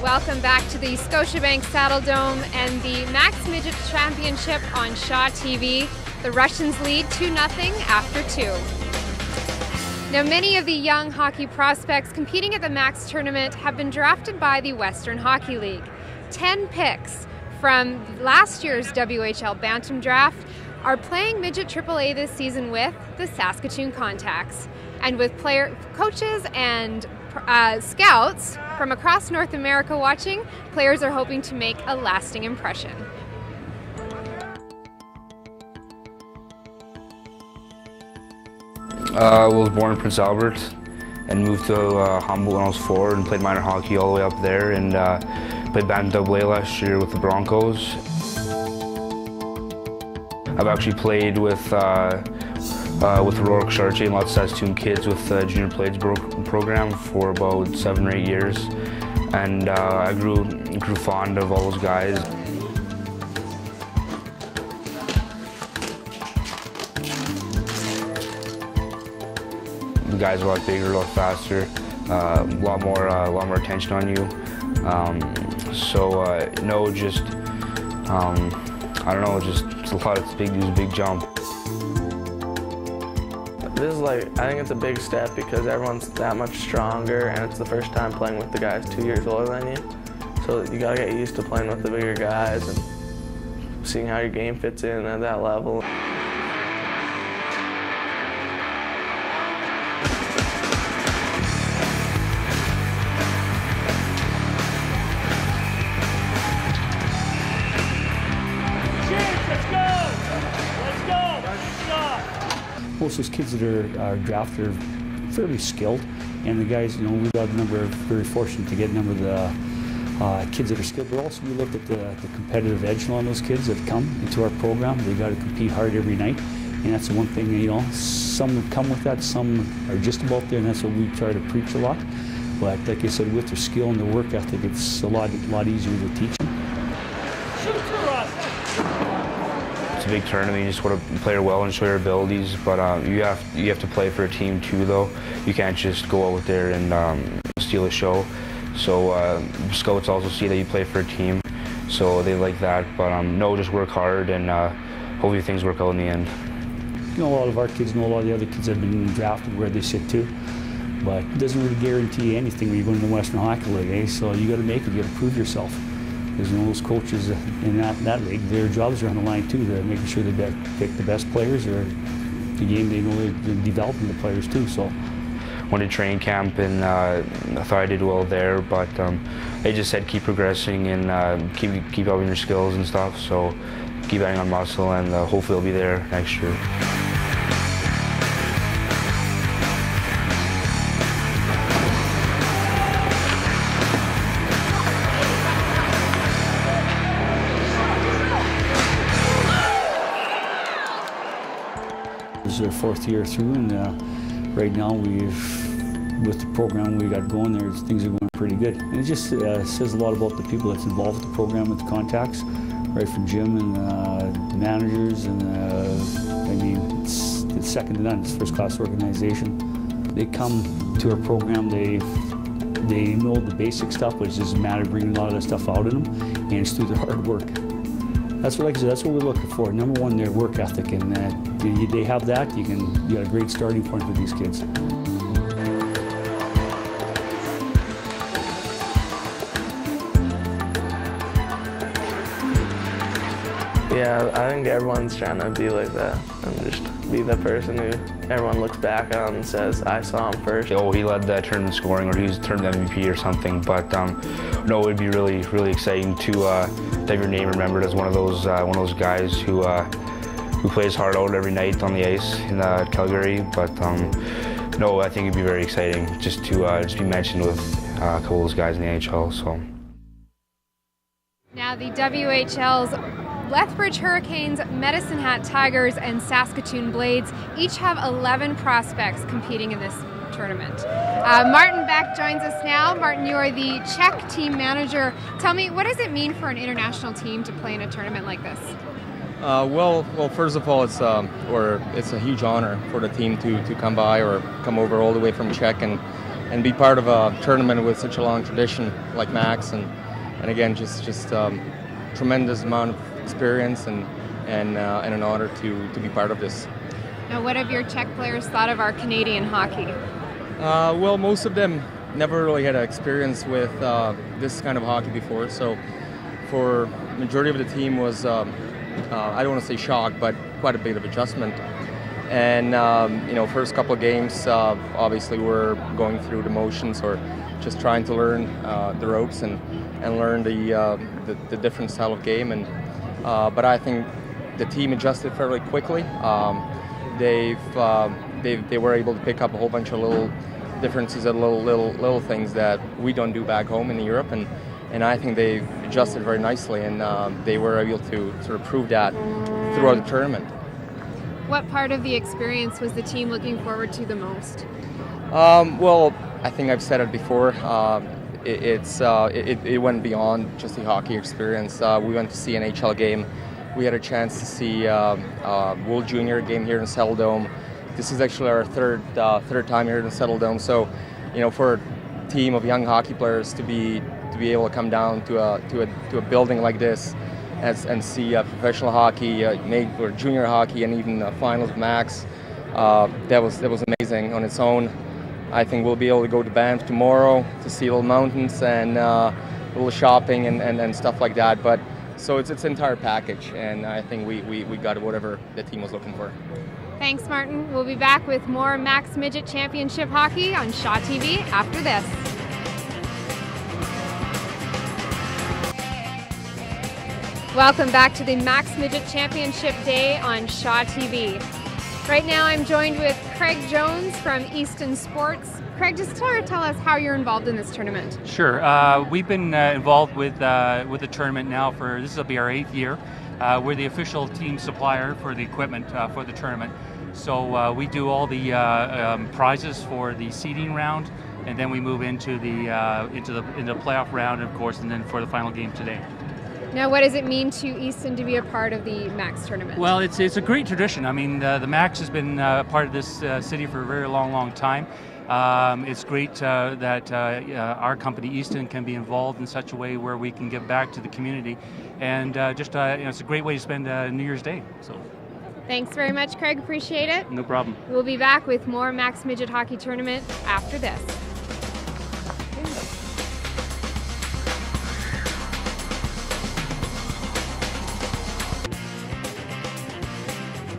Welcome back to the Scotiabank Saddledome and the Max Midget Championship on Shaw TV. The Russians lead 2-0 after 2. Now, many of the young hockey prospects competing at the Max tournament have been drafted by the Western Hockey League. 10 picks from last year's WHL Bantam draft are playing Midget AAA this season with the Saskatoon Contacts. And with coaches and scouts from across North America watching, players are hoping to make a lasting impression. I was born in Prince Albert and moved to Humboldt when I was 4 and played minor hockey all the way up there, and played Bantam AA last year with the Broncos. I've actually played with Rourke Chartier and lots of Saskatoon kids with the Junior Blades program for about 7 or 8 years, and I grew fond of all those guys. The guys are a lot bigger, a lot faster, a lot more attention on you. I don't know, just it's a lot. It's a big jump. This is I think it's a big step because everyone's that much stronger, and it's the first time playing with the guys 2 years older than you. So you gotta get used to playing with the bigger guys and seeing how your game fits in at that level. Most of those kids that are drafted are fairly skilled, and the guys, we got very fortunate to get a number of the kids that are skilled, but also we looked at the competitive edge on those kids that come into our program. They got to compete hard every night, and that's the one thing, some come with that, some are just about there, and that's what we try to preach a lot. But like I said, with their skill and their work ethic, it's a lot easier to teach them. It's a big tournament. You just want to play well and show your abilities, but you have to play for a team too, though. You can't just go out there and steal a show. So scouts also see that you play for a team, so they like that. But no, just work hard, and hopefully things work out in the end. A lot of our kids know a lot of the other kids that have been drafted where they sit too, but it doesn't really guarantee anything when you go into the Western Hockey League, So you got to make it. You got to prove yourself. Because those coaches in that league, their jobs are on the line too. They're making sure they pick the best players, or the game they know they're developing the players too. So, went to training camp, and I thought I did well there, but they just said keep progressing and keep upping your skills and stuff. So keep adding on muscle, and hopefully I'll be there next year. This is our 4th year through, and right now with the program we got going there, things are going pretty good. And it just says a lot about the people that's involved with the program, with the contacts, right from Jim and the managers, and it's second to none. It's a first-class organization. They come to our program, they know the basic stuff, but it's just a matter of bringing a lot of that stuff out in them, and it's through their hard work. That's what, like I said, that's what we're looking for. Number one, their work ethic, and they have that. You got a great starting point for these kids. Yeah, I think everyone's trying to be like that and just be the person who everyone looks back on and says, I saw him first. Oh, he led the tournament scoring, or he was tournament MVP or something, but no, it would be really, really exciting to have your name remembered as one of those guys who plays hard out every night on the ice in Calgary. But no, I think it'd be very exciting just to be mentioned with a couple of those guys in the NHL. So now the WHL's Lethbridge Hurricanes, Medicine Hat Tigers, and Saskatoon Blades each have 11 prospects competing in this tournament. Martin Beck joins us now. Martin, you are the Czech team manager. Tell me, what does it mean for an international team to play in a tournament like this? Well, first of all, it's a huge honor for the team to come by or come over all the way from Czech and be part of a tournament with such a long tradition like Max, and again, just tremendous amount of experience and an honor to be part of this. Now, what have your Czech players thought of our Canadian hockey? Well, most of them never really had experience with this kind of hockey before, so for majority of the team was, I don't want to say shock, but quite a bit of adjustment. And first couple of games, obviously we're going through the motions or just trying to learn the ropes and learn the different style of game. But I think the team adjusted fairly quickly. They were able to pick up a whole bunch of little differences and little things that we don't do back home in Europe, and I think they adjusted very nicely, and they were able to sort of prove that throughout the tournament. What part of the experience was the team looking forward to the most? Well, I think I've said it before. It went beyond just the hockey experience. We went to see an NHL game. We had a chance to see World Junior game here in Saddledome. This is actually our third time here in Saddledome. So, for a team of young hockey players to be able to come down to a building like this and see professional hockey, or junior hockey, and even finals of Max, that was amazing on its own. I think we'll be able to go to Banff tomorrow to see little mountains and a little shopping and stuff like that. But so it's an entire package, and I think we got whatever the team was looking for. Thanks, Martin. We'll be back with more Max Midget Championship hockey on Shaw TV after this. Welcome back to the Max Midget Championship Day on Shaw TV. Right now I'm joined with Craig Jones from Easton Sports. Craig, just tell us how you're involved in this tournament. Sure. We've been involved with the tournament now this will be our 8th year. We're the official team supplier for the equipment for the tournament. So we do all the prizes for the seeding round, and then we move into the playoff round, of course, and then for the final game today. Now, what does it mean to Easton to be a part of the Max tournament? Well, it's a great tradition. I mean, the Max has been part of this city for a very long time. It's great that our company, Easton, can be involved in such a way where we can give back to the community, and it's a great way to spend New Year's Day. So. Thanks very much, Craig. Appreciate it. No problem. We'll be back with more Max Midget Hockey Tournament after this.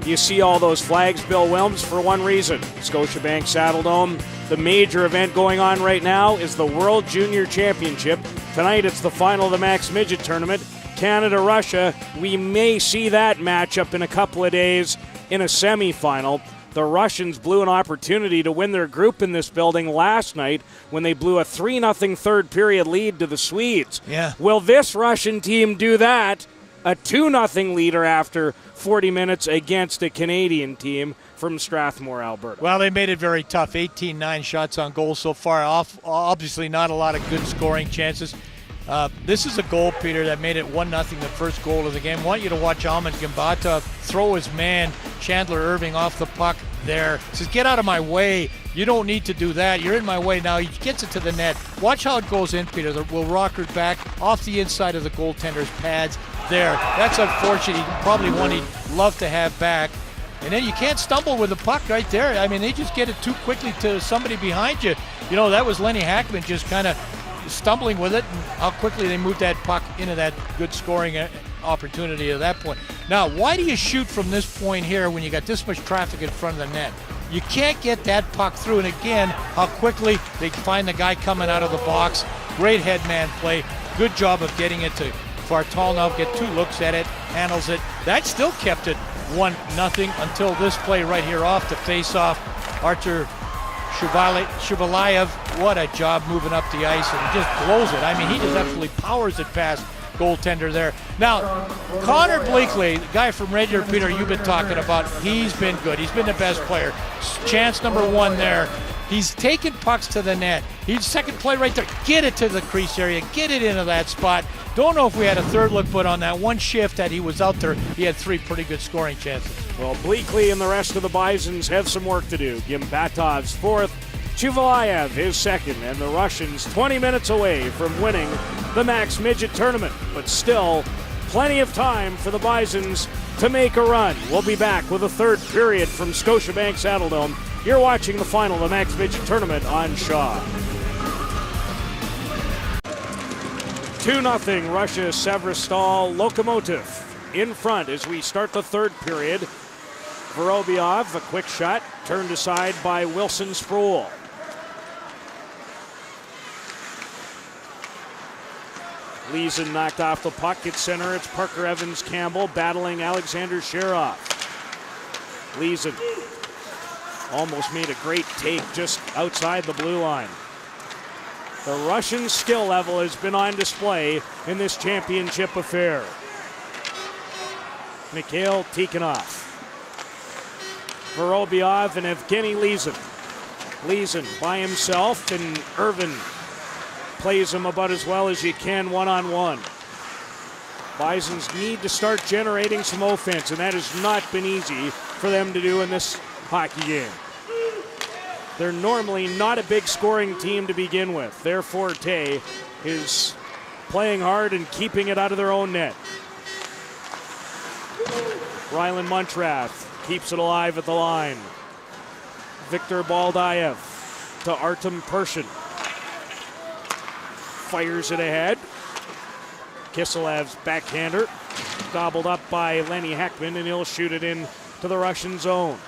You see all those flags, Bill Wilms, for one reason. Scotiabank Saddledome. The major event going on right now is the World Junior Championship. Tonight it's the final of the Max Midget Tournament. Canada-Russia, we may see that matchup in a couple of days in a semifinal. The Russians blew an opportunity to win their group in this building last night when they blew a 3-0 third period lead to the Swedes. Yeah. Will this Russian team do that? A 2-0 leader after 40 minutes against a Canadian team from Strathmore, Alberta. Well, they made it very tough. 18-9 shots on goal so far. Obviously not a lot of good scoring chances. This is a goal, Peter, that made it 1-0, the first goal of the game. I want you to watch Ahmed Gambata throw his man, Chandler Irving, off the puck there. He says, get out of my way. You don't need to do that. You're in my way now. He gets it to the net. Watch how it goes in, Peter. We'll rock her back off the inside of the goaltender's pads there. That's unfortunate. Probably one he'd love to have back. And then you can't stumble with the puck right there. I mean, they just get it too quickly to somebody behind you. You know, that was Lenny Hackman just kind of stumbling with it, and how quickly they moved that puck into that good scoring opportunity at that point. Now, why do you shoot from this point here when you got this much traffic in front of the net? You can't get that puck through, and again, how quickly they find the guy coming out of the box. Great head-man play. Good job of getting it to Fartal now, get 2 looks at it, handles it. That still kept it 1-0 until this play right here off the face-off. Artur Shuvalayev, what a job moving up the ice, and just blows it. I mean, he just absolutely powers it past goaltender there. Now, Connor Bleakley, the guy from Red Deer, Peter, you've been talking about, he's been good. He's been the best player. Chance number 1 there. He's taken pucks to the net. He's second play right there. Get it to the crease area. Get it into that spot. Don't know if we had a third look, but on that one shift that he was out there, he had 3 pretty good scoring chances. Well, Bleakley and the rest of the Bisons have some work to do. Gimbatov's 4th, Chuvalayev is second, and the Russians 20 minutes away from winning the Max Midget Tournament, but still plenty of time for the Bisons to make a run. We'll be back with a third period from Scotiabank Saddledome. You're watching the final of the Max Midget Tournament on Shaw. 2-0 Russia Severstal. Locomotiv in front as we start the third period. Vorobyov, a quick shot, turned aside by Wilson Sproul. Leeson knocked off the puck at center. It's Parker Evans Campbell battling Alexander Sherov. Leeson almost made a great take just outside the blue line. The Russian skill level has been on display in this championship affair. Mikhail Tikhonov, Vorobyov, and Evgeny Leeson. Leeson by himself, and Irvin plays him about as well as you can one-on-one. Bisons need to start generating some offense, and that has not been easy for them to do in this hockey game. They're normally not a big scoring team to begin with. Their forte is playing hard and keeping it out of their own net. Rylan Montrath keeps it alive at the line. Viktor Baldayev to Artem Pershin. Fires it ahead. Kiselev's backhander gobbled up by Lenny Heckman, and he'll shoot it in to the Russian zone.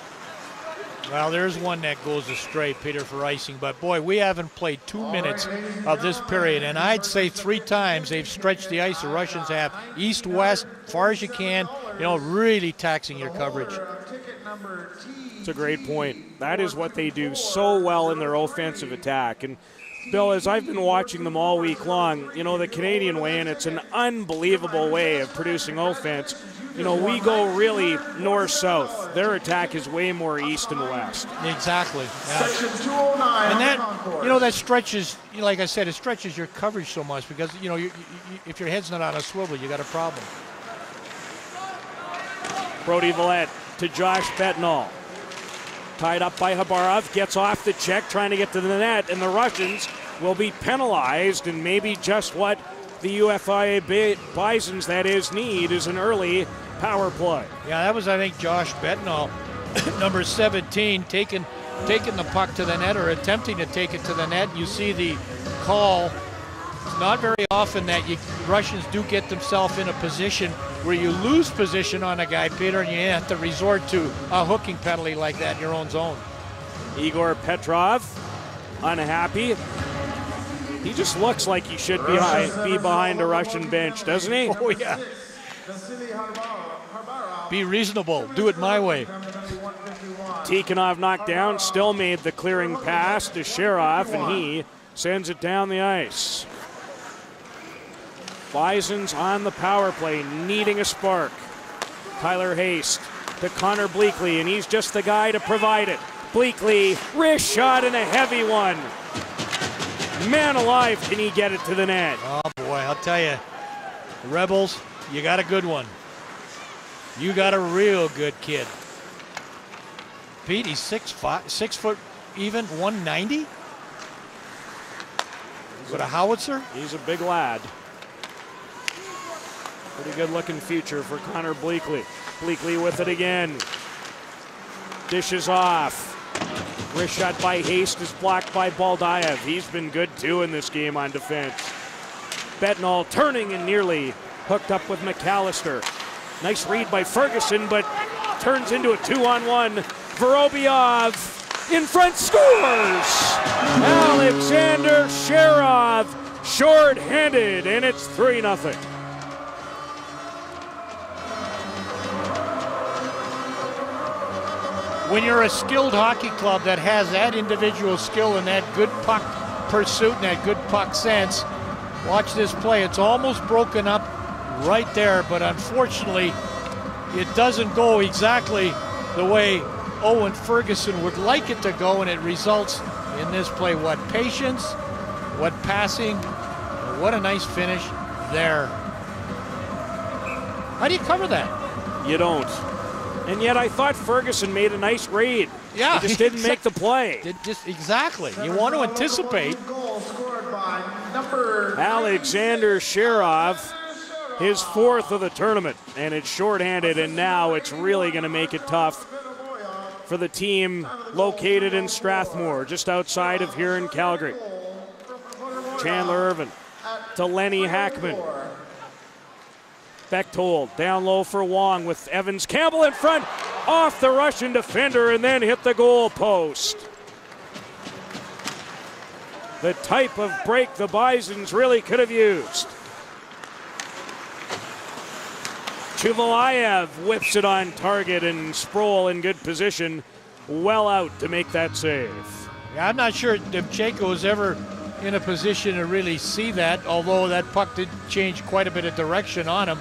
Well, there's one that goes astray, Peter, for icing. But, boy, we haven't played 2 minutes of this period. And I'd say 3 times they've stretched the ice. The Russians have east-west, far as you can, really taxing your coverage. It's a great point. That is what they do so well in their offensive attack. And, Bill, as I've been watching them all week long, the Canadian way, and it's an unbelievable way of producing offense. We go really north-south. Their attack is way more east and west. Exactly. Yeah. And that stretches, like I said, it stretches your coverage so much because, if your head's not on a swivel, you got a problem. Brody Villette to Josh Betnall. Tied up by Habarov, gets off the check, trying to get to the net, and the Russians will be penalized, and maybe just what the UFA Bisons, that is, need is an early power play. Yeah, that was, I think, Josh Betnall, number 17, taking the puck to the net or attempting to take it to the net. You see the call. It's not very often that Russians do get themselves in a position where you lose position on a guy, Peter, and you have to resort to a hooking penalty like that in your own zone. Igor Petrov, unhappy. He just looks like he should be behind a Russian bench, doesn't he? Oh, yeah. Be reasonable. Do it my way. Tikhonov knocked down, still made the clearing pass to Sherov, and he sends it down the ice. Bisons on the power play, needing a spark. Tyler Haste to Connor Bleakley, and he's just the guy to provide it. Bleakley, wrist shot and a heavy one. Man alive, can he get it to the net? Oh, boy, I'll tell you, the Rebels, you got a good one. You got a real good kid. Pete, he's 6 foot even, 190? With a howitzer? He's a big lad. Pretty good looking future for Connor Bleakley. Bleakley with it again. Dishes off. Wrist shot by Haste is blocked by Baldayev. He's been good too in this game on defense. Betnall turning and nearly hooked up with McAllister. Nice read by Ferguson, but turns into a 2-on-1. Vorobyov in front, scores! Alexander Sherov short-handed, and it's 3-0. When you're a skilled hockey club that has that individual skill and that good puck pursuit and that good puck sense, watch this play. It's almost broken up right there, but unfortunately, it doesn't go exactly the way Owen Ferguson would like it to go, and it results in this play. What patience, what passing, what a nice finish there. How do you cover that? You don't. And yet I thought Ferguson made a nice read. Yeah. He just didn't make the play. Exactly. You want to anticipate. Alexander Sherov, his 4th of the tournament, and it's shorthanded, and now it's really going to make it tough for the team located in Strathmore, just outside of here in Calgary. Chandler Irvin to Lenny Hackman. Bechtold down low for Wong with Evans Campbell in front, off the Russian defender, and then hit the goal post. The type of break the Bisons really could have used. Chuvalayev whips it on target, and Sproul in good position, well out to make that save. Yeah, I'm not sure Demchenko was ever in a position to really see that, although that puck did change quite a bit of direction on him.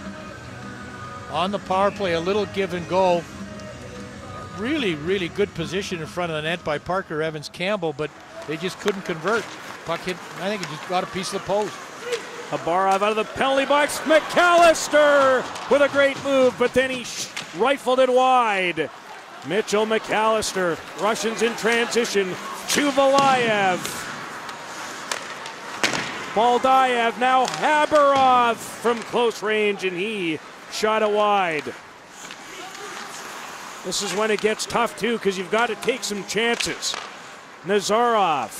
On the power play, a little give and go. Really, really good position in front of the net by Parker Evans Campbell, but they just couldn't convert. Puck hit, I think it just got a piece of the post. Abarov out of the penalty box. McAllister with a great move, but then he rifled it wide. Mitchell McAllister, Russians in transition. Chuvalayev. Baldayev, now Haberov from close range, and he shot it wide. This is when it gets tough too, because you've got to take some chances. Nazarov,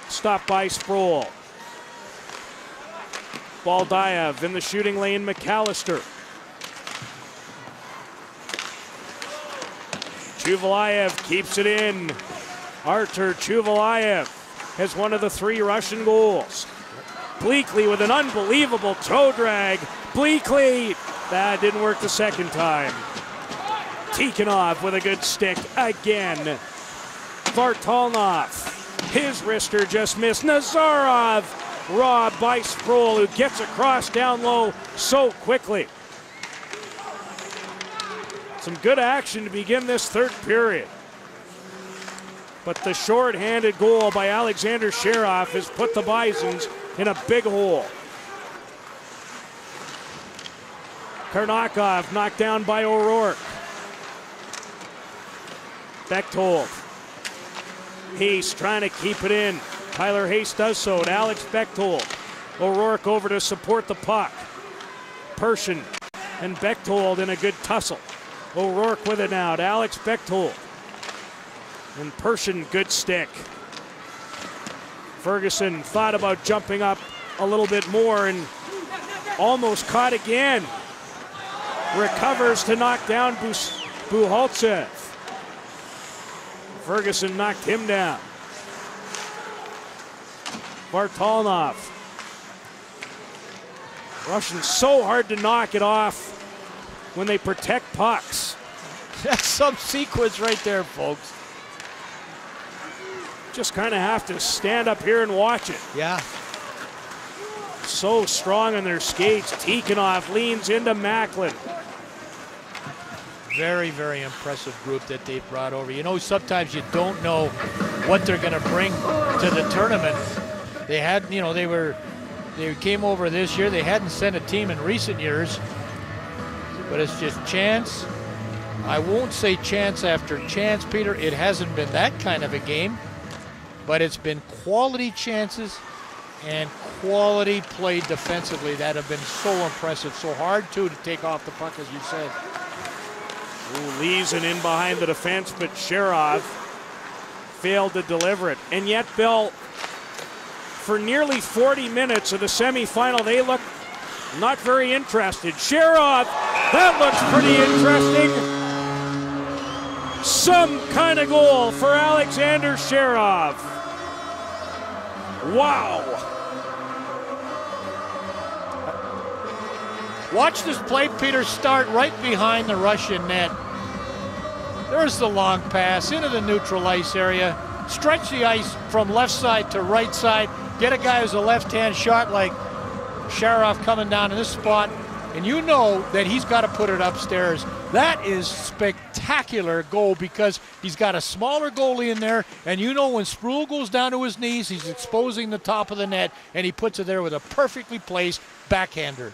stopped by Sproul. Baldayev in the shooting lane, McAllister. Chuvalayev keeps it in. Artur Chuvalayev has one of the 3 Russian goals. Bleakley with an unbelievable toe drag. Bleakley, that didn't work the second time. Tikhonov with a good stick again. Vartalnov, his wrister just missed. Nazarov, robbed by Sproul, who gets across down low so quickly. Some good action to begin this 3rd period. But the short-handed goal by Alexander Sherov has put the Bisons in a big hole. Karnakov knocked down by O'Rourke. Bechtold. Hayes trying to keep it in. Tyler Hayes does so to Alex Bechtold. O'Rourke over to support the puck. Pershin and Bechtold in a good tussle. O'Rourke with it now to Alex Bechtold. And Pershin, good stick. Ferguson thought about jumping up a little bit more and almost caught again. Recovers to knock down Buholtsev. Ferguson knocked him down. Vartalnov. Russians so hard to knock it off when they protect pucks. That's some sequence right there, folks. Just kind of have to stand up here and watch it. Yeah. So strong on their skates. Tikhonov leans into Macklin. Very, very impressive group that they've brought over. You know, sometimes you don't know what they're going to bring to the tournament. They had, you know, they came over this year. They hadn't sent a team in recent years, but it's just chance. I won't say chance after chance, Peter. It hasn't been that kind of a game, but it's been quality chances and quality play defensively that have been so impressive. So hard, too, to take off the puck, as you said. Leeson in behind the defense, but Sherov failed to deliver it. And yet, Bill, for nearly 40 minutes of the semifinal, they look not very interested. Sherov, that looks pretty interesting. Some kind of goal for Alexander Sherov. Wow. Watch this play, Peter, start right behind the Russian net. There's the long pass into the neutral ice area. Stretch the ice from left side to right side. Get a guy who's a left-hand shot like Sherov coming down in this spot, and you know that he's got to put it upstairs. That is spectacular goal because he's got a smaller goalie in there, and you know when Sproul goes down to his knees, he's exposing the top of the net, and he puts it there with a perfectly placed backhander.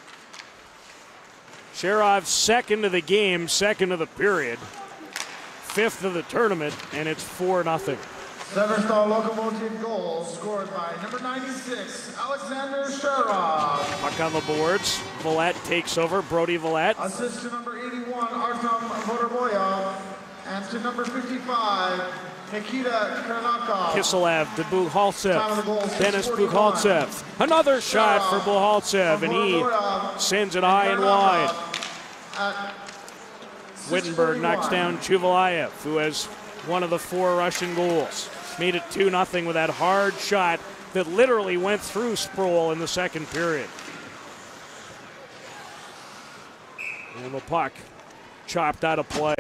Sherov second of the game, second of the period, fifth of the tournament, and it's 4-0. Severstal Locomotiv goal scored by number 96, Alexander Sherov. Puck on the boards. Villette takes over. Brody Villette. Assist to number 81, Artem Vodovoyov. And to number 55, Nikita Karnakov. Kiselev to Buhaltsev. Dennis Buhaltsev. Another shot for Buhaltsev, and he sends it high and wide. Wittenberg knocks down Chuvalayev, who has one of the 4 Russian goals. Made it 2-0 with that hard shot that literally went through Sproul in the second period. And the puck chopped out of play.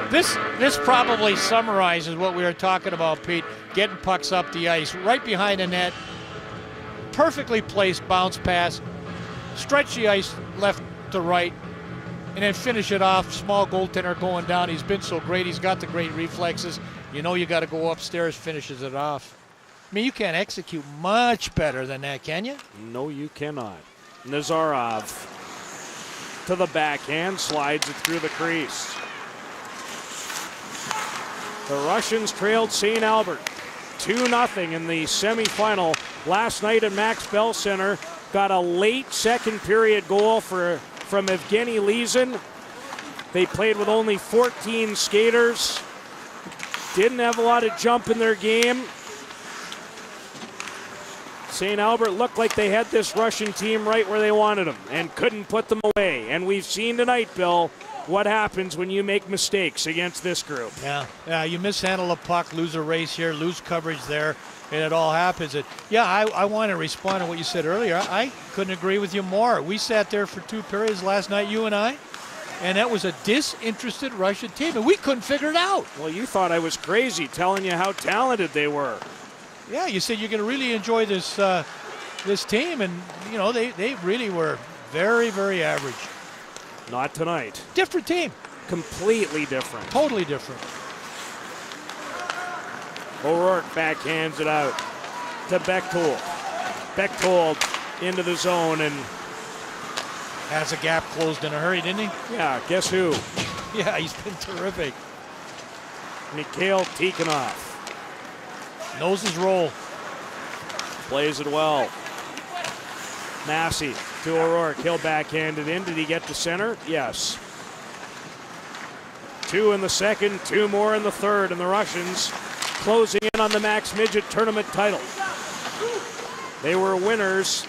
This probably summarizes what we were talking about, Pete. Getting pucks up the ice, right behind the net. Perfectly placed bounce pass. Stretch the ice left to right. And then finish it off. Small goaltender going down. He's been so great. He's got the great reflexes. You know you got to go upstairs, finishes it off. I mean, you can't execute much better than that, can you? No, you cannot. Nazarov to the backhand, slides it through the crease. The Russians trailed St. Albert 2-0 in the semifinal last night at Max Bell Center. Got a late second period goal from Evgeny Lizin. They played with only 14 skaters. Didn't have a lot of jump in their game. St. Albert looked like they had this Russian team right where they wanted them and couldn't put them away. And we've seen tonight, Bill, what happens when you make mistakes against this group. Yeah, you mishandle a puck, lose a race here, lose coverage there, and it all happens. I want to respond to what you said earlier. I couldn't agree with you more. We sat there for 2 periods last night, you and I, and that was a disinterested Russian team, and we couldn't figure it out. Well, you thought I was crazy telling you how talented they were. Yeah, you said you're going to really enjoy this this team, and you know they really were very, very average. Not tonight. Different team. Completely different. Totally different. O'Rourke backhands it out to Bechtold. Bechtold into the zone and has a gap closed in a hurry, didn't he? Yeah, guess who? Yeah, he's been terrific. Mikhail Tikhonov. Knows his role. Plays it well. Massey to O'Rourke. He'll backhand it in. Did he get to center? Yes. 2 in the second, 2 more in the third, and the Russians closing in on the Max Midget Tournament title. They were winners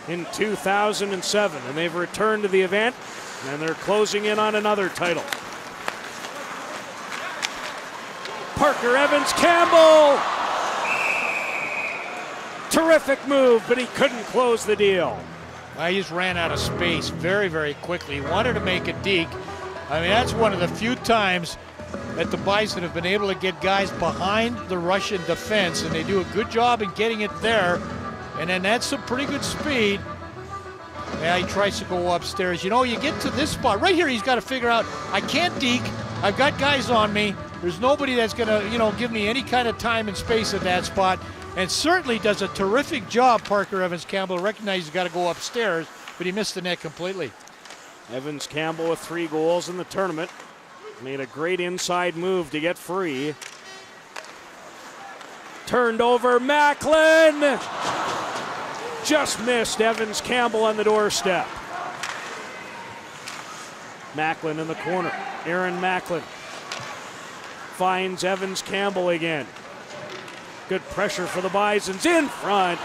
in 2007, and they've returned to the event, and they're closing in on another title. Parker Evans Campbell! Terrific move, but he couldn't close the deal. He just ran out of space very, very quickly. He wanted to make a deke. I mean, that's one of the few times that the Bison have been able to get guys behind the Russian defense, and they do a good job in getting it there. And then that's some pretty good speed. Yeah, he tries to go upstairs. You know, you get to this spot. Right here, he's got to figure out, I can't deke. I've got guys on me. There's nobody that's going to, give me any kind of time and space at that spot. And certainly does a terrific job, Parker Evans Campbell. Recognizes he's got to go upstairs, but he missed the net completely. Evans Campbell with 3 goals in the tournament. Made a great inside move to get free. Turned over, Macklin! Just missed Evans Campbell on the doorstep. Macklin in the corner. Aaron Macklin finds Evans Campbell again. Good pressure for the Bisons in front.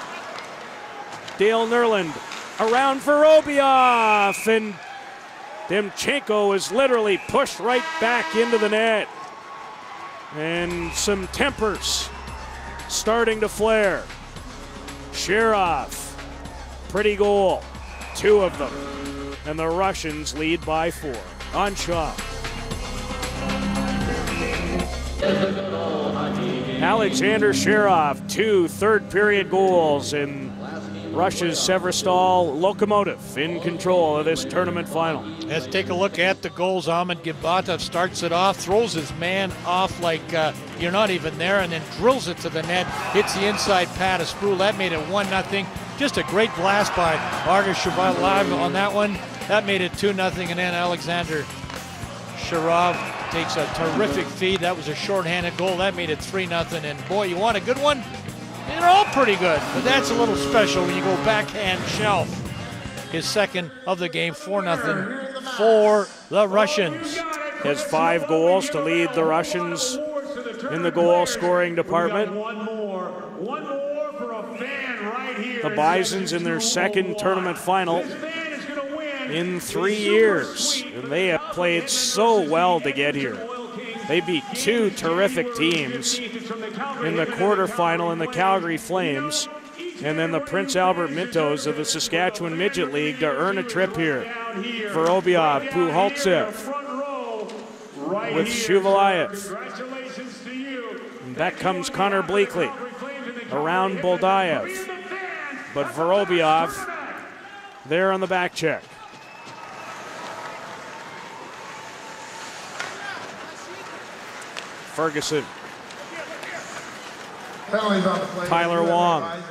Dale Nerland around for Obiov, and Demchenko is literally pushed right back into the net. And some tempers starting to flare. Sherov, pretty goal, 2 of them. And the Russians lead by 4. On Shaw. Alexander Sherov, 2 third-period goals, and Russia's Severstal Locomotiv in control of this tournament final. Let's take a look at the goals. Ahmed Gimbatov starts it off, throws his man off like you're not even there, and then drills it to the net, hits the inside pad of Sproul. That made it 1-0. Just a great blast by Argus Shavalav on that one. That made it 2-0, and then Alexander Sharov takes a terrific feed. That was a shorthanded goal. That made it 3-0, and boy, you want a good one? They're all pretty good, but that's a little special when you go backhand shelf. His second of the game, 4-0 for the Russians. Has 5 goals to lead the Russians in the goal scoring department. One more for a fan right here. The Bisons in their second tournament final in 3 years, and they have played so well to get here. They beat 2 terrific teams in the quarterfinal in the Calgary Flames, and then the Prince Albert Mintos of the Saskatchewan Midget League to earn a trip here. Vorobyov, Puhaltsev, with Shuvalayev. And back comes Connor Bleakley around Boldayev. But Vorobyov there on the back check. Ferguson. Tyler Wong.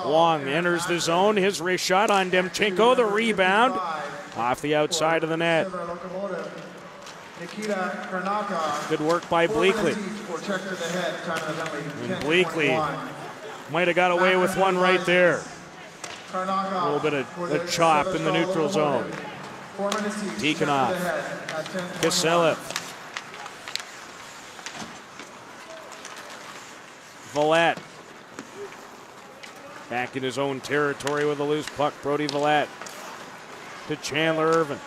Wong enters the zone. His wrist shot on Demchenko. The rebound off the outside of the net. Good work by Bleakley. And Bleakley might have got away with one right there. A little bit of a chop in the neutral zone. Tikhonov. Kiselev. Valette. Back in his own territory with a loose puck. Brody Valette to Chandler Irvin.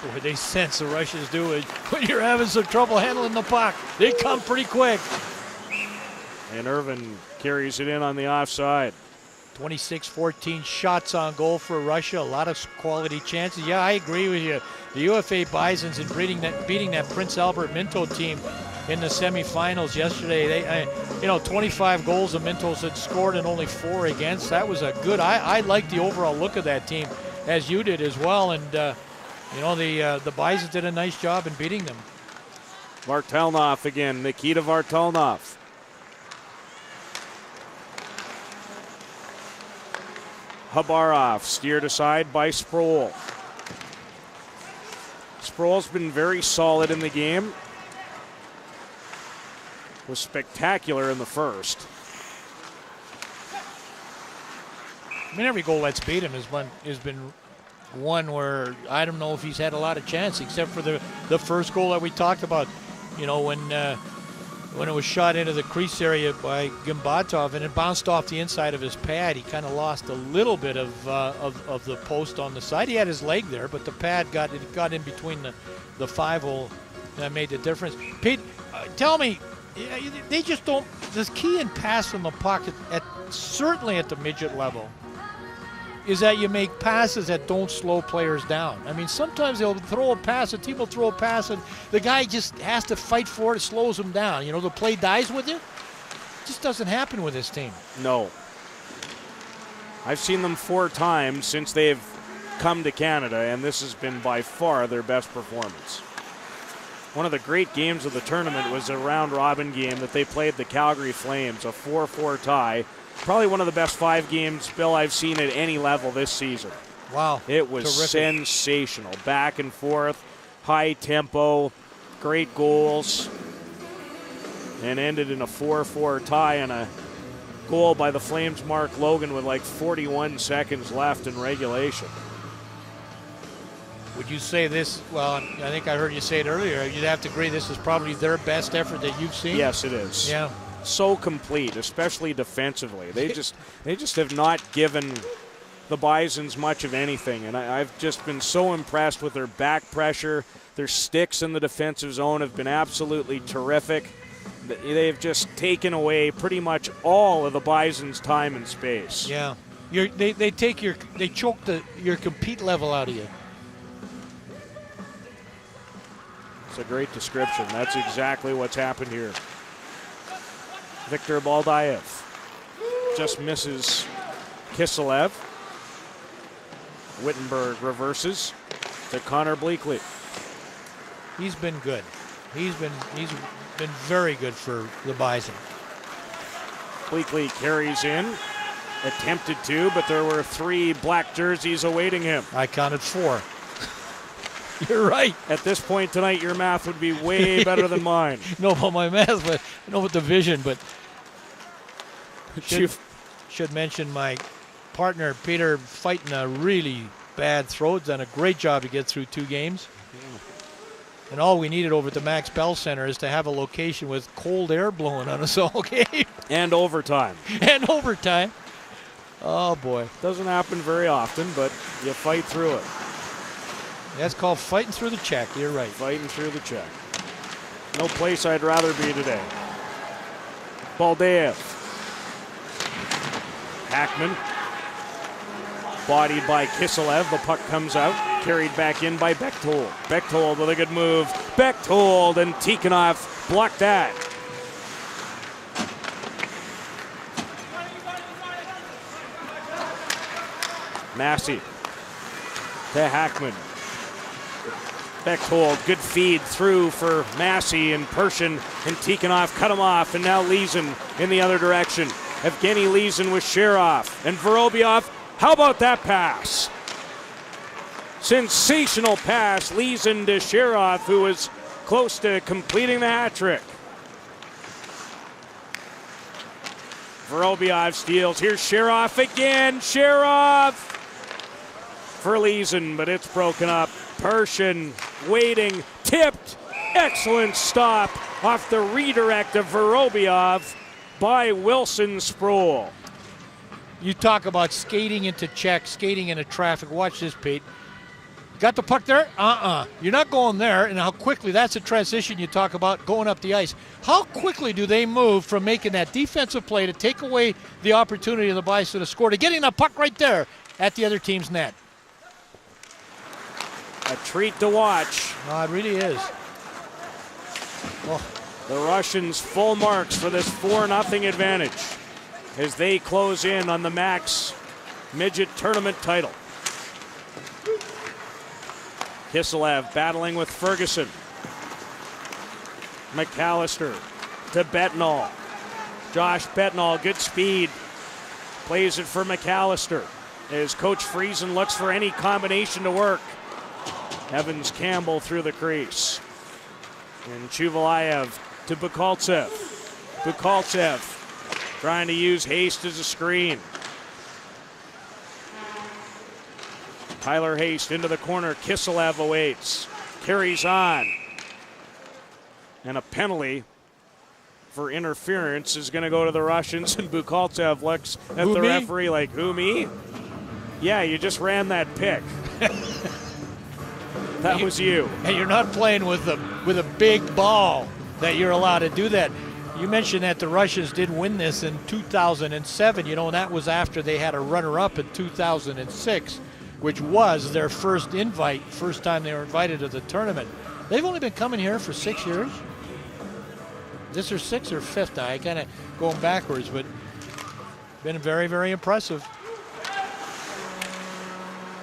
Boy, they sense the Russians do it. When you're having some trouble handling the puck, they come pretty quick. And Irvin carries it in on the offside. 26-14 shots on goal for Russia. A lot of quality chances. Yeah, I agree with you. The UFA Bisons in beating that Prince Albert Minto team in the semifinals yesterday. 25 goals the Mintos had scored and only 4 against. That was a good. I like the overall look of that team, as you did as well. And the Bisons did a nice job in beating them. Vartalnov again. Nikita Vartalnov. Habarov steered aside by Sproul. Sproul's been very solid in the game. Was spectacular in the first. I mean, every goal that's beat him has been one where I don't know if he's had a lot of chance, except for the first goal that we talked about. When it was shot into the crease area by Gimbatov and it bounced off the inside of his pad, he kind of lost a little bit of the post on the side. He had his leg there, but the pad got in between the 5-hole. That made the difference. Pete, tell me, they just don't. The key in passing the puck certainly at the midget level is that you make passes that don't slow players down. I mean, sometimes they'll throw a pass, a team will throw a pass, and the guy just has to fight for it. It slows him down. The play dies with you. It just doesn't happen with this team. No. I've seen them 4 times since they've come to Canada, and this has been by far their best performance. One of the great games of the tournament was a round-robin game that they played the Calgary Flames, a 4-4 tie. Probably one of the best 5 games, Bill, I've seen at any level this season. Wow. It was terrific. Sensational. Back and forth, high tempo, great goals, and ended in a 4-4 tie and a goal by the Flames' Mark Logan with like 41 seconds left in regulation. Would you say this, well, I think I heard you say it earlier, you'd have to agree this is probably their best effort that you've seen? Yes, it is. Yeah. So complete, especially defensively. They just have not given the Bisons much of anything, and I've just been so impressed with their back pressure. Their sticks in the defensive zone have been absolutely terrific. They've just taken away pretty much all of the Bisons' time and space. Yeah, they choke your compete level out of you. It's a great description. That's exactly what's happened here. Viktor Baldayev just misses Kiselev. Wittenberg reverses to Connor Bleakley. He's been good. He's been very good for the Bison. Bleakley carries in attempted to, but there were 3 black jerseys awaiting him. I counted 4. You're right. At this point tonight, your math would be way better than mine. Know about my math, but I know about the vision. But should mention my partner Peter fighting a really bad throw. Done a great job to get through 2 games. And all we needed over at the Max Bell Center is to have a location with cold air blowing on us all game. And overtime. And overtime. Oh, boy. Doesn't happen very often, but you fight through it. That's called fighting through the check. You're right. Fighting through the check. No place I'd rather be today. Baldeev. Hackman. Bodied by Kiselev. The puck comes out. Carried back in by Bechtold. Bechtold with a good move. Bechtold and Tikhonov blocked that. Massey to Hackman. Bechtold, good feed through for Massey and Pershin, and Tikhonov cut him off, and now Leeson in the other direction. Evgeny Leeson with Sherov and Vorobyov. How about that pass? Sensational pass, Leeson to Sherov, who was close to completing the hat trick. Vorobyov steals. Here's Sherov again. Sherov for Leeson, but it's broken up. Pershin waiting, tipped. Excellent stop off the redirect of Vorobyov by Wilson Sproul. You talk about skating into check, skating into traffic. Watch this, Pete. Got the puck there? You're not going there. And how quickly, that's a transition you talk about going up the ice. How quickly do they move from making that defensive play to take away the opportunity of the Bison to score to getting the puck right there at the other team's net? A treat to watch. Oh, it really is. Oh. The Russians full marks for this 4-0 advantage as they close in on the Max Midget Tournament title. Kiselev battling with Ferguson. McAllister to Betnall. Josh Betnall, good speed. Plays it for McAllister as Coach Friesen looks for any combination to work. Evans Campbell through the crease. And Chuvalayev to Bukaltsev. Bukaltsev trying to use Haste as a screen. Tyler Haste into the corner. Kiselev awaits. Carries on. And a penalty for interference is going to go to the Russians. And Bukaltsev looks at the referee like, who, me? Yeah, you just ran that pick. That was you. And you're not playing with a big ball that you're allowed to do that. You mentioned that the Russians did win this in 2007. You know, and that was after they had a runner-up in 2006, which was their first time they were invited to the tournament. They've only been coming here for 6 years. This is 6th or 5th now. I kind of going backwards, but been very, very impressive.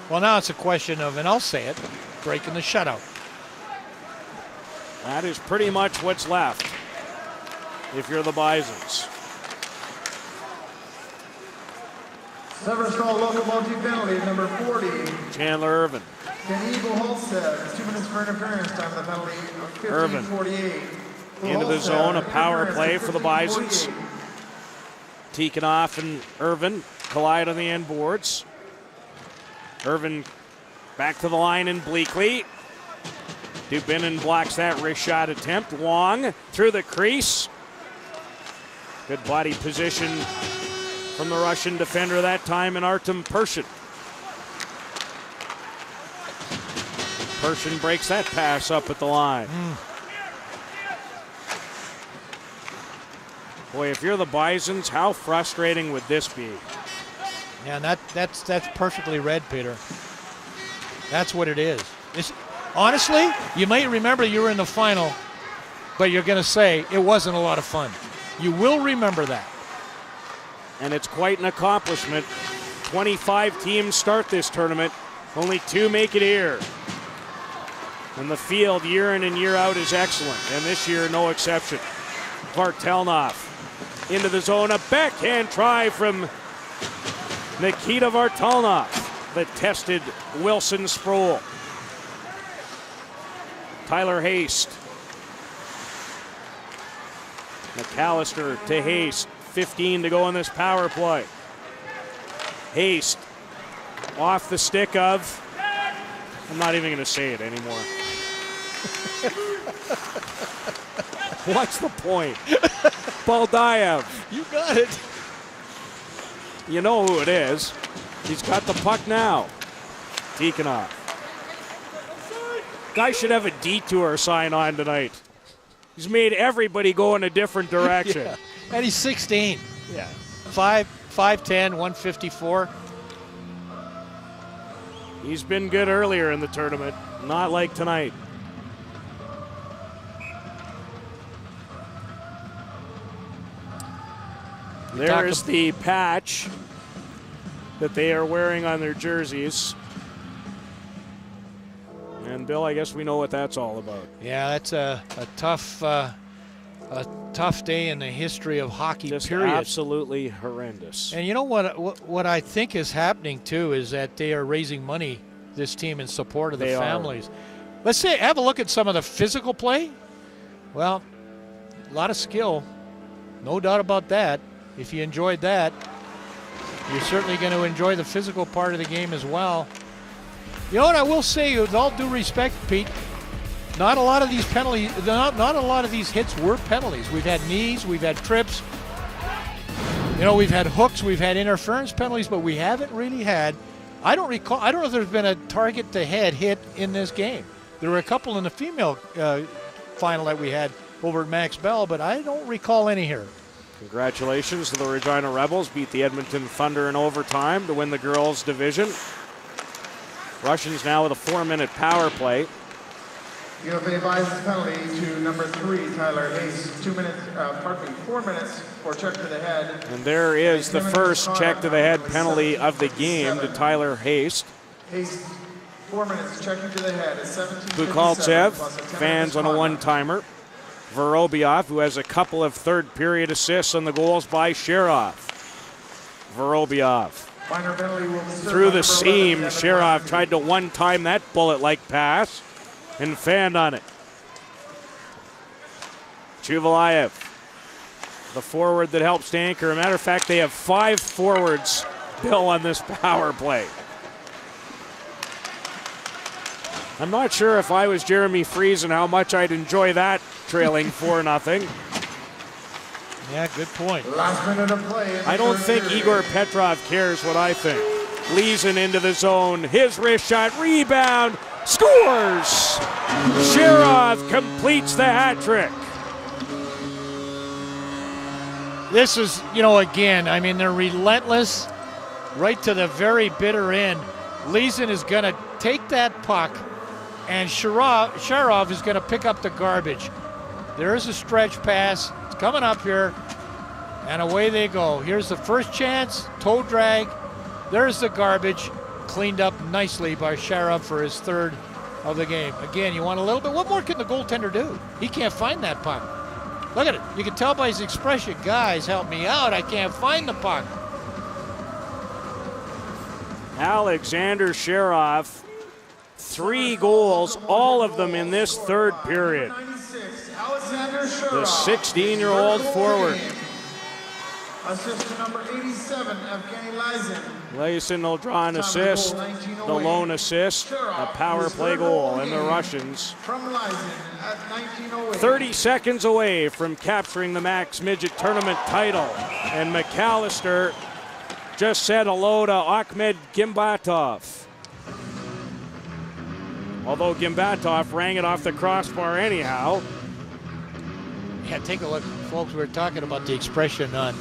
Well, now it's a question of, and I'll say it, breaking the shutout. That is pretty much what's left if you're the Bisons. Severstal Locomotiv penalty, number 40. Chandler Irvin. Kenny Buholstead, 2 minutes for interference, time of the penalty of 15:48. Into the zone, a power play for the Bisons. Tikhonov and Irvin collide on the end boards. Irvin back to the line and Bleakley. Dubinin blocks that wrist shot attempt. Wong through the crease. Good body position from the Russian defender that time in Artem Pershin. Pershin breaks that pass up at the line. Boy, if you're the Bisons, how frustrating would this be? Yeah, that's perfectly read, Peter. That's what it is. Honestly, you might remember you were in the final, but you're going to say it wasn't a lot of fun. You will remember that. And it's quite an accomplishment. 25 teams start this tournament. Only 2 make it here. And the field year in and year out is excellent. And this year, no exception. Vartelnov into the zone. A backhand try from Nikita Vartalnov, the tested Wilson Sproul. Tyler Haste. McAllister to Haste. 15 to go in this power play. Haste off the stick of, I'm not even going to say it anymore. What's the point? Baldaev. You got it. You know who it is. He's got the puck now. Tikhonov. Guy should have a detour sign on tonight. He's made everybody go in a different direction. Yeah. And he's 16. Yeah. 5'10", 154. He's been good earlier in the tournament, not like tonight. There's the patch that they are wearing on their jerseys. And Bill, I guess we know what that's all about. Yeah, that's a tough day in the history of hockey, Just period. absolutely horrendous. And you know what I think is happening too is that they are raising money, this team, in support of the families. Let's say, have a look at some of the physical play. Well, a lot of skill, no doubt about that. If you enjoyed that, you're certainly going to enjoy the physical part of the game as well. You know what I will say, with all due respect, Pete, not a lot of these penalties, not a lot of these hits were penalties. We've had knees, we've had trips, you know, we've had hooks, we've had interference penalties, but we haven't really had, I don't know if there's been a target to head hit in this game. There were a couple in the female final that we had over at Max Bell, but I don't recall any here. Congratulations to the Regina Rebels. Beat the Edmonton Thunder in overtime to win the girls' division. Russians now with a 4-minute power play. UFA Bisons penalty to number 3, Tyler Hayes. 4 minutes for check to the head. And there is the first check to the head penalty of the game to Tyler Haste. Hayes, 4 minutes checking to the head at 17:57. Bukaltsev, fans on a one-timer. Vorobyov, who has a couple of third-period assists on the goals by Sherov. Vorobyov. Through the seam, Sherov tried to one-time that bullet-like pass and fanned on it. Chuvalayev, the forward that helps to anchor. As a matter of fact, they have 5 forwards, Bill, on this power play. I'm not sure if I was Jeremy Friesen how much I'd enjoy that, trailing 4-0. Yeah, good point. Last minute of play. I don't think Igor Petrov cares what I think. Leeson into the zone. His wrist shot. Rebound. Scores! Sherov completes the hat trick. This is, you know, again, I mean, they're relentless right to the very bitter end. Leeson is going to take that puck, and Sherov is going to pick up the garbage. There is a stretch pass. It's coming up here, and away they go. Here's the first chance, toe drag. There's the garbage, cleaned up nicely by Sherov for his 3rd of the game. Again, you want a little bit. What more can the goaltender do? He can't find that puck. Look at it. You can tell by his expression, guys, help me out. I can't find the puck. Alexander Sherov, 3 goals, all of them in this 3rd period. The 16-year-old forward. Assist to number 87, Evgeny Lysin. Lysin will draw an assist, the lone assist, a power play goal, and the Russians From Lysin at 19:08. 30 seconds away from capturing the Max Midget Tournament title. And McAllister just said hello to Ahmed Gimbatov. Although Gimbatov rang it off the crossbar anyhow. Yeah, take a look, folks. We're talking about the expression on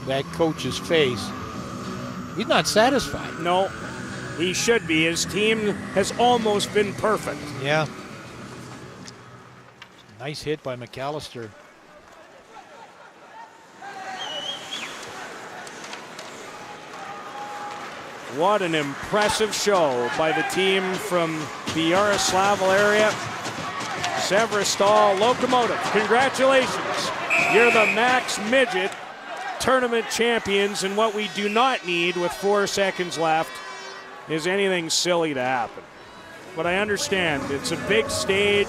that coach's face. He's not satisfied. No, he should be. His team has almost been perfect. Yeah. Nice hit by McAllister. What an impressive show by the team from the Yaroslavl area. Severstal Locomotiv, congratulations. You're the Max Midget tournament champions, and what we do not need with 4 seconds left is anything silly to happen. But I understand it's a big stage.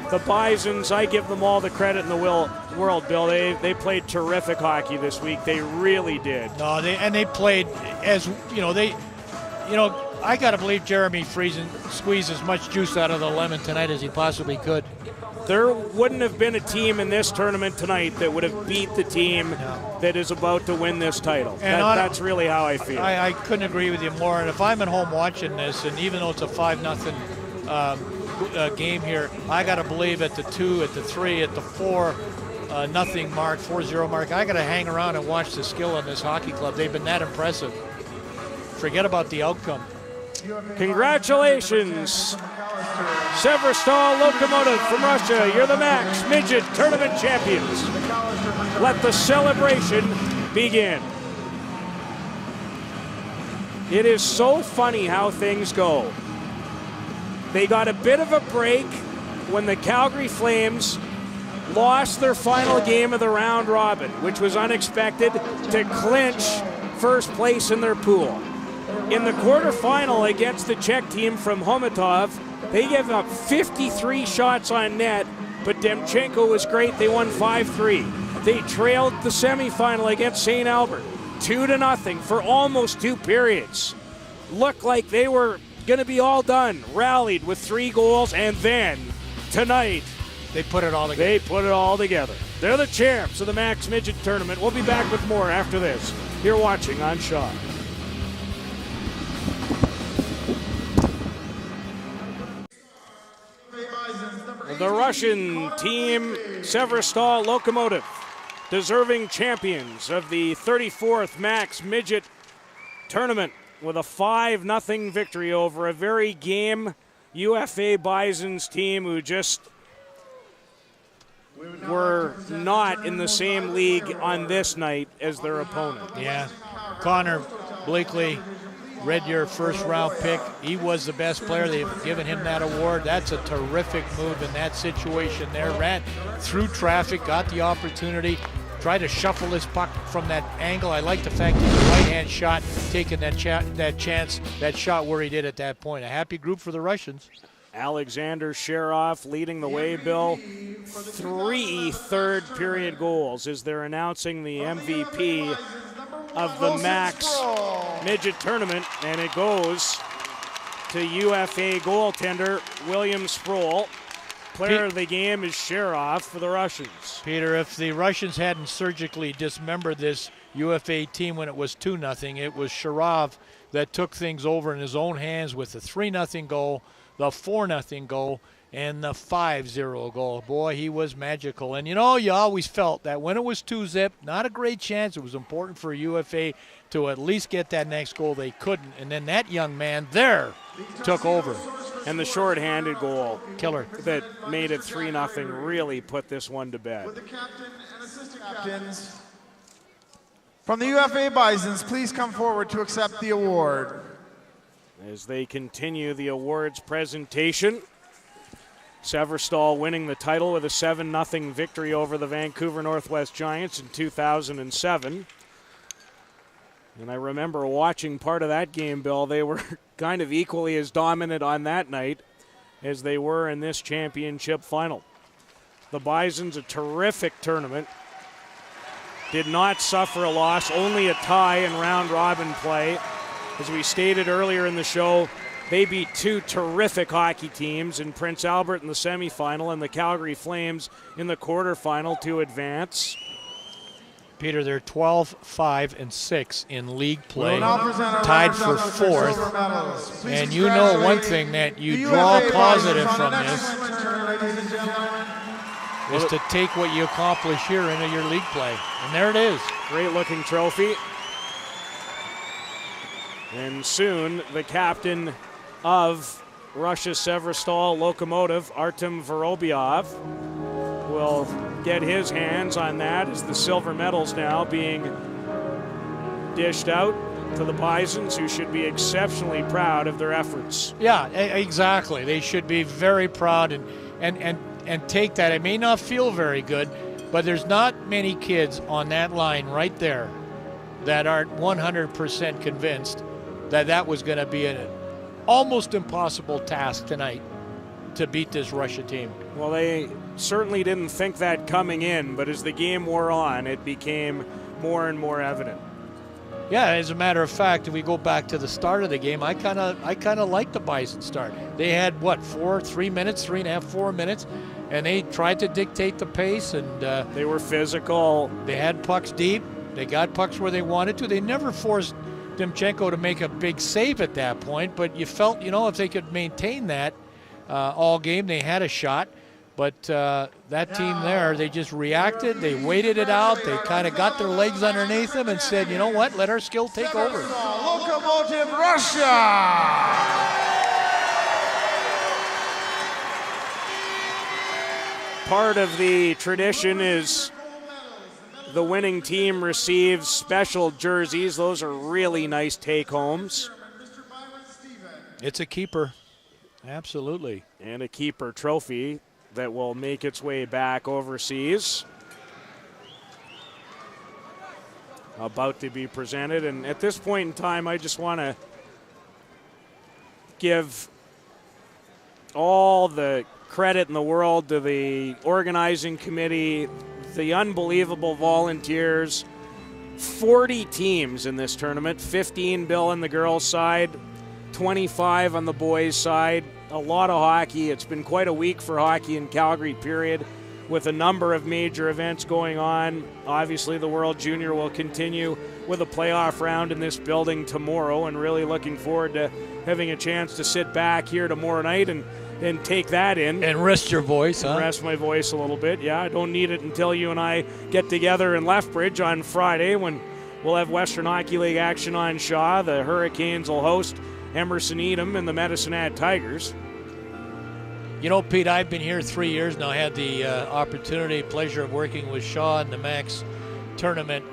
The Bisons, I give them all the credit in the world, Bill. They played terrific hockey this week. They really did. No, they played as I got to believe Jeremy Friesen squeezed as much juice out of the lemon tonight as he possibly could. There wouldn't have been a team in this tournament tonight that would have beat the team that is about to win this title. And that's really how I feel. I couldn't agree with you more. And if I'm at home watching this, and even though it's a 5-0 game here, I got to believe at the 2, at the 3, at the 4-0 mark, 4-0 mark, I got to hang around and watch the skill in this hockey club. They've been that impressive. Forget about the outcome. Congratulations, Severstal Locomotiv from Russia. You're the Max Midget Tournament champions. Let the celebration begin. It is so funny how things go. They got a bit of a break when the Calgary Flames lost their final game of the round robin, which was unexpected, to clinch first place in their pool. In the quarterfinal against the Czech team from Locomotiv, they gave up 53 shots on net, but Demchenko was great. They won 5-3. They trailed the semifinal against St. Albert 2-0 for almost 2 periods. Looked like they were going to be all done. Rallied with 3 goals, and then tonight they put it all together. They're the champs of the Max Midget Tournament. We'll be back with more after this. You're watching on Shaw. The Russian team, Severstal Locomotiv, deserving champions of the 34th Max Midget Tournament with a 5-0 victory over a very game UFA Bisons team who just were not in the same league on this night as their opponent. Yeah, Connor Blakely, Red Deer first round pick. He was the best player. They've given him that award. That's a terrific move in that situation there. Ran through traffic, got the opportunity, tried to shuffle this puck from that angle. I like the fact he's a right-hand shot, taking that chance, that shot where he did at that point. A happy group for the Russians. Alexander Sherov leading the way, Bill. 3 third-period goals as they're announcing the MVP of the Max Midget Tournament, and it goes to UFA goaltender William Sproul. Player of the game is Sherov for the Russians. Peter, if the Russians hadn't surgically dismembered this UFA team when it was 2-0, it was Sherov that took things over in his own hands with the 3-0 goal, the 4-0 goal, and the 5-0 goal. Boy, he was magical. And, you always felt that when it was 2-0, not a great chance. It was important for UFA to at least get that next goal. They couldn't. And then that young man there took over. And the shorthanded goal, killer, that made it 3-0, really put this one to bed. Would the captain and assistant captains from the UFA Bisons please come forward to accept the award. As they continue the awards presentation, Severstal winning the title with a 7-0 victory over the Vancouver Northwest Giants in 2007. And I remember watching part of that game, Bill. They were kind of equally as dominant on that night as they were in this championship final. The Bisons, a terrific tournament. Did not suffer a loss, only a tie in round robin play. As we stated earlier in the show, they beat 2 terrific hockey teams in Prince Albert in the semifinal and the Calgary Flames in the quarterfinal to advance. Peter, they're 12-5-6 in league play, tied for 4th. And you know one thing that you draw positive from this is to take what you accomplish here into your league play. And there it is. Great looking trophy. And soon the captain of Russia's Severstal Locomotiv, Artem Vorobyov, will get his hands on that as the silver medals now being dished out to the Bisons, who should be exceptionally proud of their efforts. Yeah, exactly. They should be very proud and take that. It may not feel very good, But there's not many kids on that line right there that aren't 100% convinced that that was going to be an almost impossible task tonight to beat this Russia team. Well, they certainly didn't think that coming in, but as the game wore on, it became more and more evident. Yeah, as a matter of fact, if we go back to the start of the game, I kind of liked the Bison start. They had, what, 3 minutes, 3.5, 4 minutes, and they tried to dictate the pace, and they were physical. They had pucks deep. They got pucks where they wanted to. They never forced Demchenko to make a big save at that point, but you felt, if they could maintain that all game, they had a shot. But that team there, they just reacted. They waited it out. They kind of got their legs underneath them and said, you know what, let our skill take over. Locomotiv Russia! Part of the tradition is the winning team receives special jerseys. Those are really nice take-homes. It's a keeper, absolutely. And a keeper trophy that will make its way back overseas. About to be presented. And at this point in time, I just want to give all the credit in the world to the organizing committee, the unbelievable volunteers. 40 teams in this tournament, 15 Bill on the girls' side, 25 on the boys' side. A lot of hockey. It's been quite a week for hockey in Calgary, period, with a number of major events going on. Obviously, the World Junior will continue with a playoff round in this building tomorrow, and really looking forward to having a chance to sit back here tomorrow night and take that in. And rest your voice, huh? Rest my voice a little bit, yeah. I don't need it until you and I get together in Lethbridge on Friday when we'll have Western Hockey League action on Shaw. The Hurricanes will host Emerson Edom and the Medicine Hat Tigers. Pete, I've been here 3 years now. I had the pleasure of working with Shaw in the Max tournament.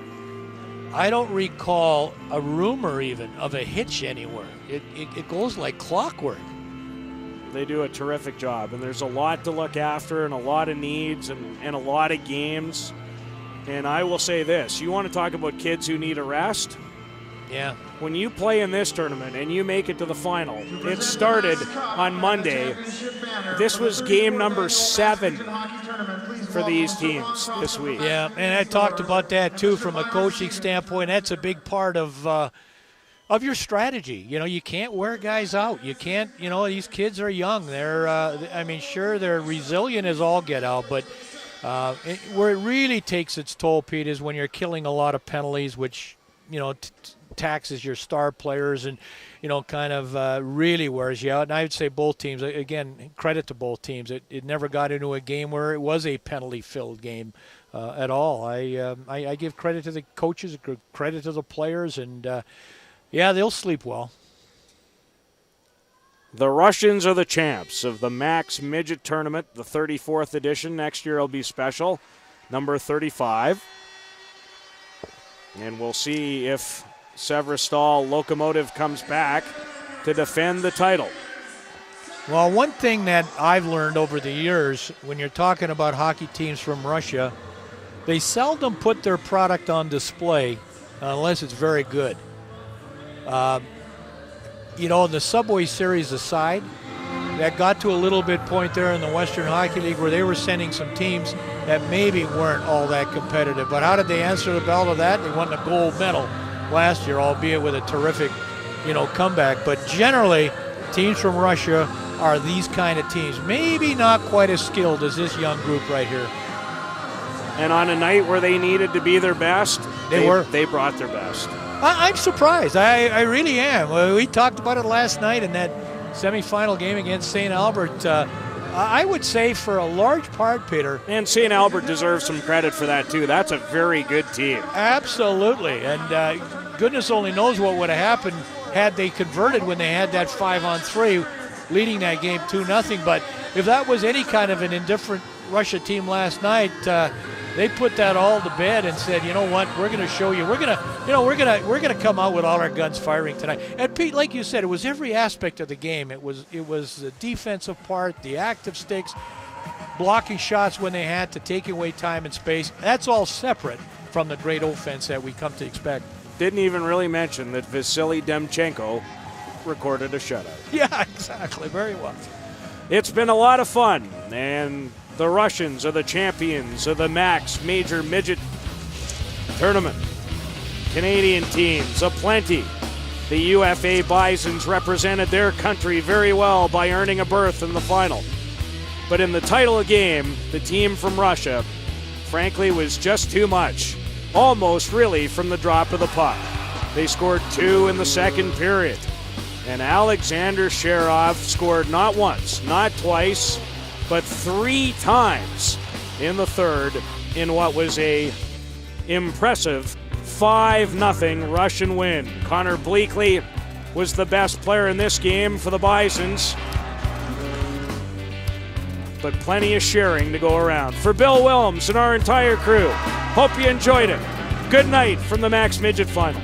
I don't recall a rumor even of a hitch anywhere. It goes like clockwork. They do a terrific job, and there's a lot to look after and a lot of needs and a lot of games. And I will say this, you want to talk about kids who need a rest? Yeah. When you play in this tournament and you make it to the final, it started on Monday. This was game number 7 for these teams this week. Yeah, and I talked about that too from a coaching standpoint. That's a big part of your strategy. You can't wear guys out. You can't, these kids are young. They're, sure, they're resilient as all get out, but where it really takes its toll, Pete, is when you're killing a lot of penalties, which, taxes your star players and, kind of really wears you out. And I would say both teams, again, credit to both teams. It never got into a game where it was a penalty-filled game at all. I give credit to the coaches, credit to the players, and, they'll sleep well. The Russians are the champs of the Max Midget Tournament, the 34th edition. Next year will be special, number 35. And we'll see if Severstal Locomotiv comes back to defend the title. Well, one thing that I've learned over the years, when you're talking about hockey teams from Russia, they seldom put their product on display unless it's very good. The Subway Series aside, that got to a little bit point there in the Western Hockey League where they were sending some teams that maybe weren't all that competitive. But how did they answer the bell to that? They won the gold medal last year, albeit with a terrific, comeback. But generally, teams from Russia are these kind of teams. Maybe not quite as skilled as this young group right here. And on a night where they needed to be their best, they brought their best. I'm surprised. I really am. We talked about it last night in that semifinal game against St. Albert. I would say for a large part, Peter. And St. Albert deserves some credit for that, too. That's a very good team. Absolutely. And goodness only knows what would have happened had they converted when they had that 5-on-3, leading that game 2-0. But if that was any kind of an indifferent Russia team last night, they put that all to bed and said, you know what, we're going to show you. We're going to come out with all our guns firing tonight. And Pete, like you said, it was every aspect of the game. It was the defensive part, the active sticks. blocking shots when they had to, taking away time and space. That's all separate from the great offense that we come to expect. Didn't even really mention that Vasily Demchenko recorded a shutout. Yeah, exactly. Very well. It's been a lot of fun, and the Russians are the champions of the Max Major Midget Tournament. Canadian teams aplenty. The UFA Bisons represented their country very well by earning a berth in the final. But in the title game, the team from Russia, frankly, was just too much. Almost really from the drop of the puck. They scored 2 in the second period. And Alexander Sherov scored not once, not twice, but 3 times in the third in what was a impressive 5-0 Russian win. Connor Bleakley was the best player in this game for the Bisons. But plenty of sharing to go around. For Bill Wilms and our entire crew, hope you enjoyed it. Good night from the Max Midget Final.